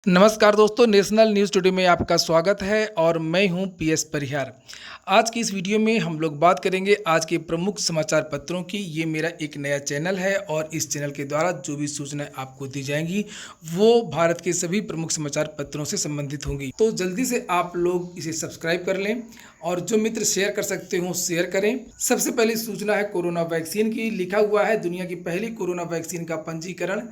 नमस्कार दोस्तों, national news today में आपका स्वागत है और मैं हूं पीएस परिहार। आज की इस वीडियो में हम लोग बात करेंगे आज के प्रमुख समाचार पत्रों की। ये मेरा एक नया चैनल है और इस चैनल के द्वारा जो भी सूचनाएं आपको दी जाएंगी वो भारत के सभी प्रमुख समाचार पत्रों से संबंधित होंगी। तो जल्दी से आप लोग इसे सब्सक्राइब कर लें और जो मित्र शेयर कर सकते हो शेयर करें। सबसे पहली सूचना है कोरोना वैक्सीन की। लिखा हुआ है दुनिया की पहली कोरोना वैक्सीन का पंजीकरण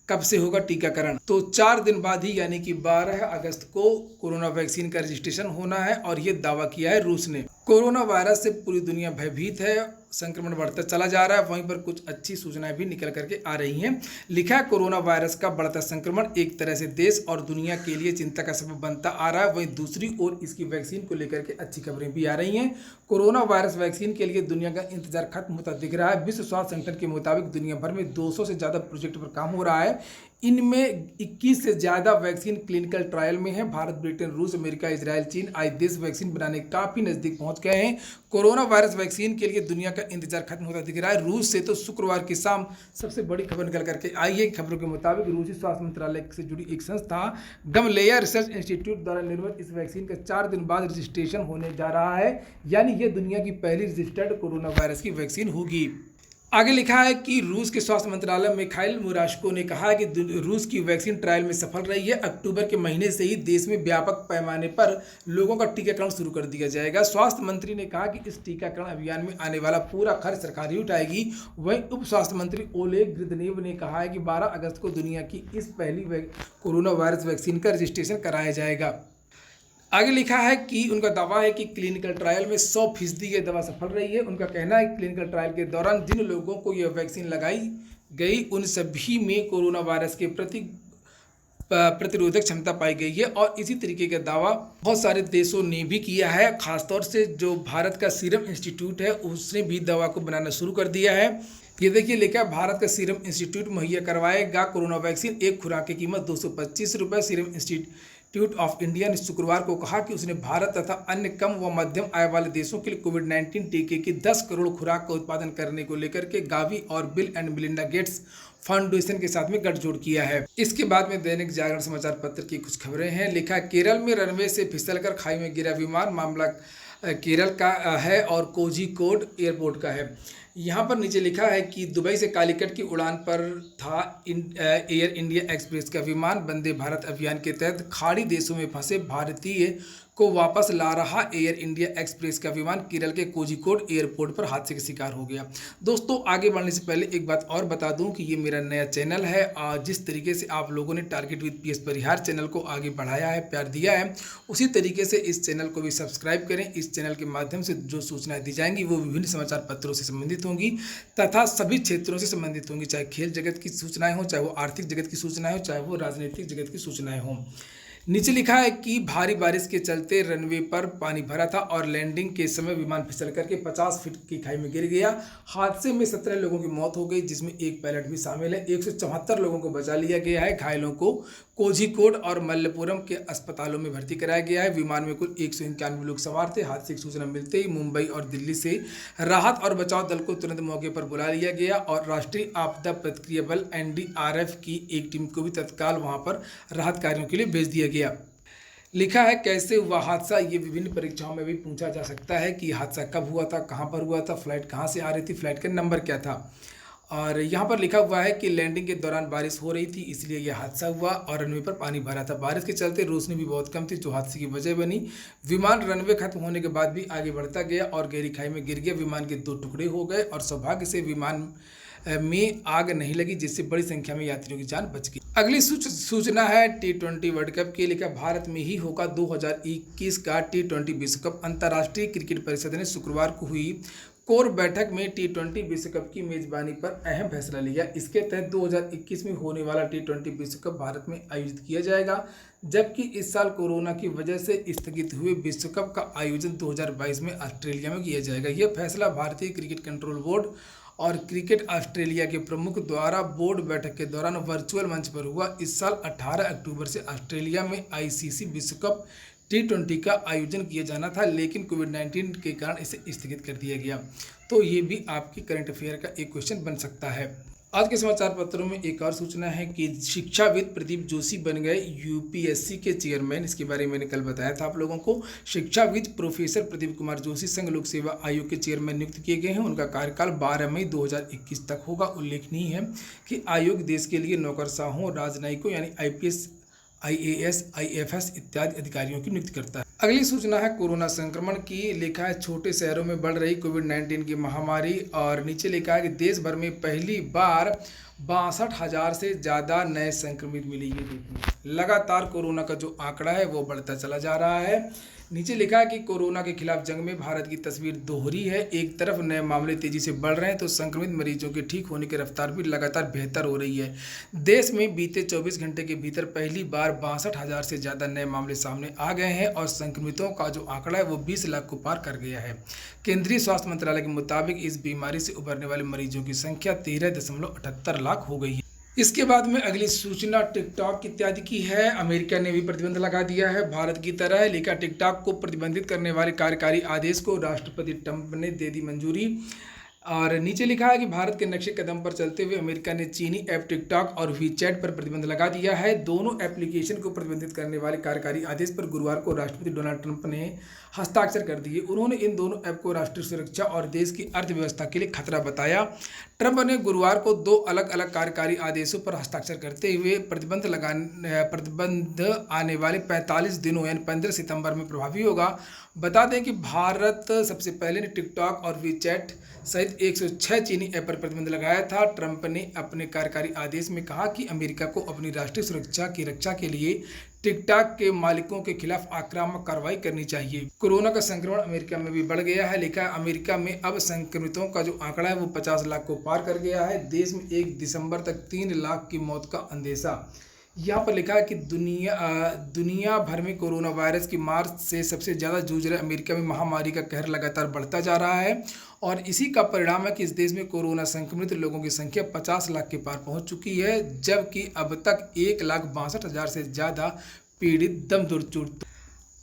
कब से होगा टीकाकरण। तो 4 दिन बाद ही यानी कि 12 अगस्त को कोरोना वैक्सीन का रजिस्ट्रेशन होना है और ये दावा किया है रूस ने। कोरोना वायरस से पूरी दुनिया भयभीत है, संक्रमण बढ़ता चला जा रहा है, वहीं पर कुछ अच्छी सूचनाएं भी निकल करके आ रही हैं। लिखा है कोरोना वायरस का बढ़ता संक्रमण एक तरह से देश और दुनिया के लिए चिंता का सबब बनता आ रहा है। वहीं दूसरी ओर इसकी वैक्सीन को लेकर के अच्छी खबरें भी आ रही हैं। कोरोना वायरस वैक्सीन के लिए दुनिया का इंतजार खत्म होता दिख रहा है। विश्व स्वास्थ्य संगठन के मुताबिक दुनिया भर में 200 से ज़्यादा प्रोजेक्ट पर काम हो रहा है। इनमें 21 से ज़्यादा वैक्सीन क्लिनिकल ट्रायल में है। भारत, ब्रिटेन, रूस, अमेरिका, इजराइल, चीन आदि देश वैक्सीन बनाने काफ़ी नज़दीक पहुंच गए हैं। कोरोना वायरस वैक्सीन के लिए दुनिया का इंतजार खत्म होता दिख रहा है। रूस से तो शुक्रवार की शाम सबसे बड़ी खबर निकल करके आई है। खबरों के मुताबिक रूसी स्वास्थ्य मंत्रालय से जुड़ी एक संस्था गमलेया रिसर्च इंस्टीट्यूट द्वारा निर्मित इस वैक्सीन का 4 दिन बाद रजिस्ट्रेशन होने जा रहा है, यानी यह दुनिया की पहली रजिस्टर्ड कोरोना वायरस की वैक्सीन होगी। आगे लिखा है कि रूस के स्वास्थ्य मंत्रालय मिखाइल मुराशको ने कहा है कि रूस की वैक्सीन ट्रायल में सफल रही है। अक्टूबर के महीने से ही देश में व्यापक पैमाने पर लोगों का टीकाकरण शुरू कर दिया जाएगा। स्वास्थ्य मंत्री ने कहा कि इस टीकाकरण अभियान में आने वाला पूरा खर्च सरकार ही उठाएगी। वहीं उप स्वास्थ्य मंत्री ओलेग ग्रिदनेव ने कहा है कि 12 अगस्त को दुनिया की इस पहली कोरोना वायरस वैक्सीन का रजिस्ट्रेशन कराया जाएगा। आगे लिखा है कि उनका दावा है कि क्लिनिकल ट्रायल में 100% ये दवा सफल रही है। उनका कहना है कि क्लिनिकल ट्रायल के दौरान जिन लोगों को यह वैक्सीन लगाई गई उन सभी में कोरोना वायरस के प्रति प्रतिरोधक क्षमता पाई गई है और इसी तरीके का दावा बहुत सारे देशों ने भी किया है। खासतौर से जो भारत का सीरम इंस्टीट्यूट है उसने भी दवा को बनाना शुरू कर दिया है। ये देखिए लिखा है भारत का सीरम इंस्टीट्यूट मुहैया करवाएगा कोरोना वैक्सीन। एक खुराक की कीमत 225 रुपये। सीरम इंस्टीट्यूट ऑफ इंडिया ने शुक्रवार को कहा कि उसने भारत तथा अन्य कम व मध्यम आय वाले देशों के लिए कोविड-19 टीके की 10 करोड़ खुराक का उत्पादन करने को लेकर के गावी और bill and Melinda Gates foundation के साथ में गठजोड़ किया है। इसके बाद में दैनिक जागरण समाचार पत्र की कुछ खबरें हैं। लिखा है केरल में रनवे से फिसलकर खाई में गिरा विमान। मामला केरल का है और कोझिकोड एयरपोर्ट का है। यहाँ पर नीचे लिखा है कि दुबई से कालीकट की उड़ान पर था एयर इंडिया एक्सप्रेस का विमान। वंदे भारत अभियान के तहत खाड़ी देशों में फंसे भारतीय को वापस ला रहा एयर इंडिया एक्सप्रेस का विमान केरल के कोझिकोड एयरपोर्ट पर हादसे का शिकार हो गया। दोस्तों आगे बढ़ने से पहले एक बात और बता दूं कि ये मेरा नया चैनल है और जिस तरीके से आप लोगों ने target with PS Parihar channel को आगे बढ़ाया है, प्यार दिया है, उसी तरीके से इस चैनल को भी सब्सक्राइब करें। इस चैनल के माध्यम से जो सूचनाएं दी जाएंगी वो विभिन्न समाचार पत्रों से संबंधित होंगी तथा सभी क्षेत्रों से संबंधित होंगी, चाहे खेल जगत की सूचनाएं हो, चाहे वो आर्थिक जगत की सूचनाएं हो, चाहे वो राजनीतिक जगत की सूचनाएं हों। नीचे लिखा है कि भारी बारिश के चलते रनवे पर पानी भरा था और लैंडिंग के समय विमान फिसल करके 50 फीट की खाई में गिर गया। हादसे में 17 लोगों की मौत हो गई, जिसमें एक पायलट भी शामिल है। 174 लोगों को बचा लिया गया है। घायलों को कोझिकोड और मल्लपुरम के अस्पतालों में भर्ती कराया गया है। विमान में कुल 191 लोग सवार थे। हादसे की सूचना मिलते ही मुंबई और दिल्ली से राहत और बचाव दल को तुरंत मौके पर बुला लिया गया और राष्ट्रीय आपदा प्रतिक्रिया बल एनडीआरएफ की एक टीम को भी तत्काल वहां पर राहत कार्यों के लिए भेज दिया गया। लिखा है कैसे हुआ हादसा, ये विभिन्न परीक्षाओं में भी पूछा जा सकता है कि हादसा कब हुआ था, कहां पर हुआ था, फ्लाइट कहां से आ रही थी, फ्लाइट का नंबर क्या था। और यहाँ पर लिखा हुआ है कि लैंडिंग के दौरान बारिश हो रही थी इसलिए यह हादसा हुआ और रनवे पर पानी भरा था। बारिश के चलते रोशनी भी बहुत कम थी जो हादसे की वजह बनी। विमान रनवे खत्म होने के बाद भी आगे बढ़ता गया और गहरी खाई में गिर गया। विमान के 2 टुकड़े हो गए और सौभाग्य से विमान में आग नहीं लगी, जिससे बड़ी संख्या में यात्रियों की जान बच गई। अगली सूचना है T20 वर्ल्ड कप की। लिखा भारत में ही होगा 2021 का T20 विश्व कप। अंतर्राष्ट्रीय क्रिकेट परिषद ने शुक्रवार को हुई कोर बैठक में T20 विश्व कप की मेजबानी पर अहम फैसला लिया। इसके तहत 2021 में होने वाला T20 विश्व कप भारत में आयोजित किया जाएगा, जबकि इस साल कोरोना की वजह से स्थगित हुए विश्व कप का आयोजन 2022 में ऑस्ट्रेलिया में किया जाएगा। यह फैसला भारतीय क्रिकेट कंट्रोल बोर्ड और क्रिकेट ऑस्ट्रेलिया के प्रमुख द्वारा बोर्ड बैठक के दौरान वर्चुअल मंच पर हुआ। इस साल 18 अक्टूबर से ऑस्ट्रेलिया में आईसीसी विश्व कप T20 का आयोजन किया जाना था, लेकिन कोविड-19 के कारण इसे स्थगित कर दिया गया। तो ये भी आपकी करंट अफेयर का एक क्वेश्चन बन सकता है। आज के समाचार पत्रों में एक और सूचना है कि शिक्षाविद प्रदीप जोशी बन गए यूपीएससी के चेयरमैन। इसके बारे में मैंने कल बताया था आप लोगों को। शिक्षाविद प्रोफेसर प्रदीप कुमार जोशी संघ लोक सेवा आयोग के चेयरमैन नियुक्त किए गए हैं। उनका कार्यकाल 12 मई 2021 तक होगा। उल्लेखनीय है कि आयोग देश के लिए नौकरशाहों, राजनयिकों यानी आईपीएस, आईएएस, आईएफएस इत्यादि अधिकारियों की नियुक्ति करता है। अगली सूचना है कोरोना संक्रमण की। लिखा है छोटे शहरों में बढ़ रही कोविड-19 की महामारी, और नीचे लिखा है कि देश भर में पहली बार 62,000 से ज़्यादा नए संक्रमित मिले। ये देखिए लगातार कोरोना का जो आंकड़ा है वो बढ़ता चला जा रहा है। नीचे लिखा है कि कोरोना के खिलाफ जंग में भारत की तस्वीर दोहरी है। एक तरफ नए मामले तेजी से बढ़ रहे हैं तो संक्रमित मरीजों के ठीक होने की रफ्तार भी लगातार बेहतर हो रही है। देश में बीते 24 घंटे के भीतर पहली बार 62,000 से ज़्यादा नए मामले सामने आ गए हैं और संक्रमितों का जो आंकड़ा है वो 20 लाख को पार कर गया है। केंद्रीय स्वास्थ्य मंत्रालय के मुताबिक इस बीमारी से उभरने वाले मरीजों की संख्या 13.78 लाख हो गई है। इसके बाद में अगली सूचना टिकटॉक इत्यादि की है। अमेरिका ने भी प्रतिबंध लगा दिया है भारत की तरह। लिखा टिकटॉक को प्रतिबंधित करने वाले कार्यकारी आदेश को राष्ट्रपति ट्रंप ने दे दी मंजूरी। और नीचे लिखा है कि भारत के नक्शे कदम पर चलते हुए अमेरिका ने चीनी ऐप टिकटॉक और वीचैट पर प्रतिबंध लगा दिया है। दोनों एप्लीकेशन को प्रतिबंधित करने वाले कार्यकारी आदेश पर गुरुवार को राष्ट्रपति डोनाल्ड ट्रंप ने हस्ताक्षर कर दिए। उन्होंने इन दोनों ऐप को राष्ट्रीय सुरक्षा और देश की अर्थव्यवस्था के लिए खतरा बताया। ट्रंप ने गुरुवार को 2 अलग अलग कार्यकारी आदेशों पर हस्ताक्षर करते हुए प्रतिबंध आने वाले 45 दिनों यानी 15 सितंबर में प्रभावी होगा। बता दें कि भारत सबसे पहले ने टिकटॉक और वीचैट सहित 106 चीनी ऐप पर प्रतिबंध लगाया था। ट्रंप ने अपने कार्यकारी आदेश में कहा कि अमेरिका को अपनी राष्ट्रीय सुरक्षा की रक्षा के लिए टिकटॉक के मालिकों के खिलाफ आक्रामक कार्रवाई करनी चाहिए। कोरोना का संक्रमण अमेरिका में भी बढ़ गया है। लिखा है अमेरिका में अब संक्रमितों का जो आंकड़ा है वो 50 लाख को पार कर गया है। देश में 1 दिसंबर तक 3 लाख की मौत का अंदेशा। यहाँ पर लिखा है कि दुनिया भर में कोरोना वायरस की मार से सबसे ज़्यादा जूझ रहे अमेरिका में महामारी का कहर लगातार बढ़ता जा रहा है और इसी का परिणाम है कि इस देश में कोरोना संक्रमित लोगों की संख्या 50 लाख के पार पहुंच चुकी है, जबकि अब तक 1,62,000 से ज़्यादा पीड़ित दम तोड़ चुके।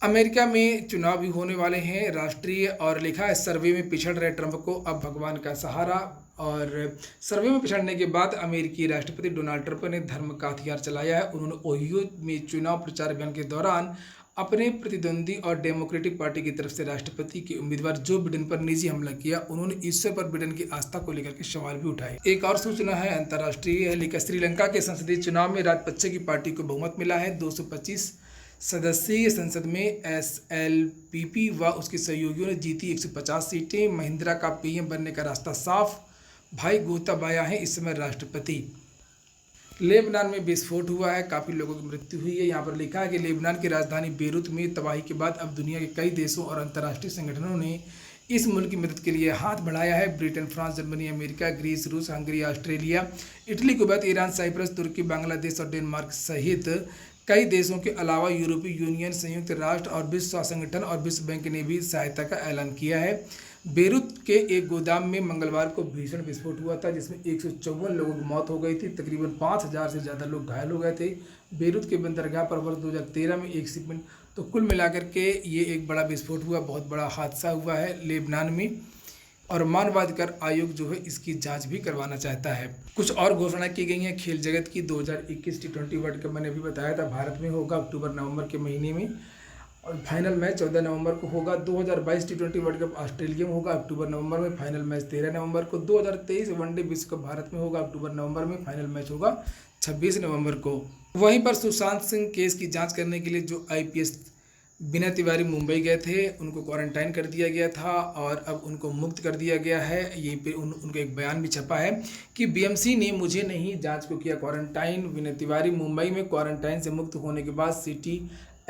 अमेरिका में चुनाव भी होने वाले हैं राष्ट्रीय, और लिखा है सर्वे में पिछड़ रहे ट्रंप को अब भगवान का सहारा। और सर्वे में पिछड़ने के बाद अमेरिकी राष्ट्रपति डोनाल्ड ट्रंप ने धर्म का हथियार चलाया है। उन्होंने ओहियो में चुनाव प्रचार अभियान के दौरान अपने प्रतिद्वंदी और डेमोक्रेटिक पार्टी की तरफ से राष्ट्रपति के उम्मीदवार जो बिडेन पर निजी हमला किया। उन्होंने ईश्वर पर बिडेन की आस्था को लेकर के सवाल भी उठाए। एक और सूचना है अंतर्राष्ट्रीय। लेकर श्रीलंका के संसदीय चुनाव में राजपक्षे की पार्टी को बहुमत मिला है। 225 सदस्यीय संसद में एसएलपीपी व उसके सहयोगियों ने जीती 150 सीटें। महिंद्रा का पीएम बनने का रास्ता साफ। भाई गोताबाया हैं इस समय राष्ट्रपति। लेबनान में विस्फोट हुआ है, काफ़ी लोगों की मृत्यु हुई है। यहाँ पर लिखा है कि लेबनान की राजधानी बेरूत में तबाही के बाद अब दुनिया के कई देशों और अंतर्राष्ट्रीय संगठनों ने इस मुल्क की मदद के लिए हाथ बढ़ाया है। Britain, France, Germany, America, Greece, रूस, Hungary, Australia, Italy, Kuwait, Iran, Cyprus, Turkey, Bangladesh और डेनमार्क सहित कई देशों के अलावा यूरोपीय यूनियन, संयुक्त राष्ट्र और विश्व स्वास्थ्य संगठन और विश्व बैंक ने भी सहायता का ऐलान किया है। बेरूत के एक गोदाम में मंगलवार को भीषण विस्फोट हुआ था जिसमें 154 लोगों की मौत हो गई थी। तकरीबन 5,000 से ज़्यादा लोग घायल हो गए थे। बेरूत के बंदरगाह पर वर्ष 2013 में एक शिपमेंट, तो कुल मिलाकर के ये एक बड़ा विस्फोट हुआ, बहुत बड़ा हादसा हुआ है लेबनान में, और मानवाधिकार आयोग जो है इसकी जांच भी करवाना चाहता है। कुछ और घोषणा की गई हैं खेल जगत की। 2021 T20 वर्ल्ड कप मैंने अभी बताया था भारत में होगा अक्टूबर-नवंबर के महीने में, और फाइनल मैच 14 नवंबर को होगा। 2022 T20 वर्ल्ड कप ऑस्ट्रेलिया में होगा अक्टूबर-नवंबर में, फाइनल मैच 13 नवंबर को। 2023 वनडे विश्व कप भारत में होगा अक्टूबर-नवंबर में, फाइनल मैच होगा 26 नवंबर को। वहीं पर सुशांत सिंह केस की जाँच करने के लिए जो IPS बिना तिवारी मुंबई गए थे उनको क्वारंटाइन कर दिया गया था और अब उनको मुक्त कर दिया गया है। यहीं पे उनका एक बयान भी छपा है कि BMC ने मुझे नहीं जांच को किया क्वारंटाइन। विनय तिवारी मुंबई में क्वारंटाइन से मुक्त होने के बाद सिटी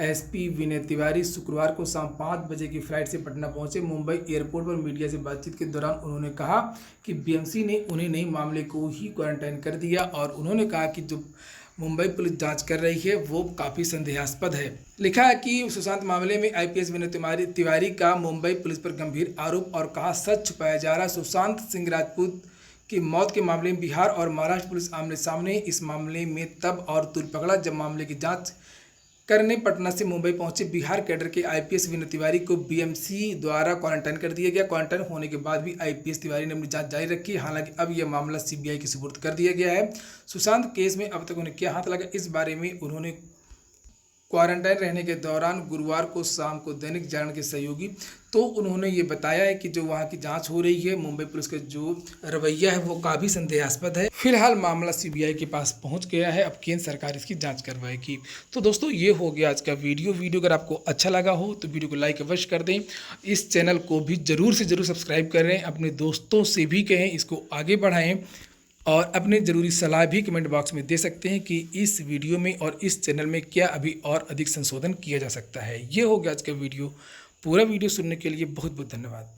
SP विनय तिवारी शुक्रवार को शाम 5 बजे की फ्लाइट से पटना पहुंचे। मुंबई एयरपोर्ट पर मीडिया से बातचीत के दौरान उन्होंने कहा कि BMC ने उन्हें नहीं मामले को ही क्वारंटाइन कर दिया, और उन्होंने कहा कि जो मुंबई पुलिस जांच कर रही है वो काफ़ी संदेहास्पद है। लिखा है कि सुशांत मामले में IPS विनय तिवारी का मुंबई पुलिस पर गंभीर आरोप, और कहा सच छुपाया जा रहा। सुशांत सिंह राजपूत की मौत के मामले में बिहार और महाराष्ट्र पुलिस आमने सामने। इस मामले में तब और तुल पकड़ा जब मामले की जांच करने पटना से मुंबई पहुंचे बिहार कैडर के आईपीएस विनोद तिवारी को बीएमसी द्वारा क्वारंटाइन कर दिया गया। क्वारंटाइन होने के बाद भी आईपीएस तिवारी ने अपनी जांच जारी रखी। हालांकि अब यह मामला सीबीआई के सुपुर्द कर दिया गया है। सुशांत केस में अब तक उन्हें क्या हाथ लगा, इस बारे में उन्होंने क्वारंटाइन रहने के दौरान गुरुवार को शाम को दैनिक जागरण के सहयोगी तो उन्होंने ये बताया है कि जो वहाँ की जांच हो रही है, मुंबई पुलिस का जो रवैया है वो काफ़ी संदेहास्पद है। फिलहाल मामला सीबीआई के पास पहुंच गया है, अब केंद्र सरकार इसकी जांच करवाएगी। तो दोस्तों ये हो गया आज का वीडियो अगर आपको अच्छा लगा हो तो वीडियो को लाइक अवश्य कर दें। इस चैनल को भी ज़रूर से ज़रूर सब्सक्राइब करें, अपने दोस्तों से भी कहें इसको आगे बढ़ाएँ और अपनी ज़रूरी सलाह भी कमेंट बॉक्स में दे सकते हैं कि इस वीडियो में और इस चैनल में क्या अभी और अधिक संशोधन किया जा सकता है। ये हो गया आज का वीडियो। पूरा वीडियो सुनने के लिए बहुत बहुत धन्यवाद।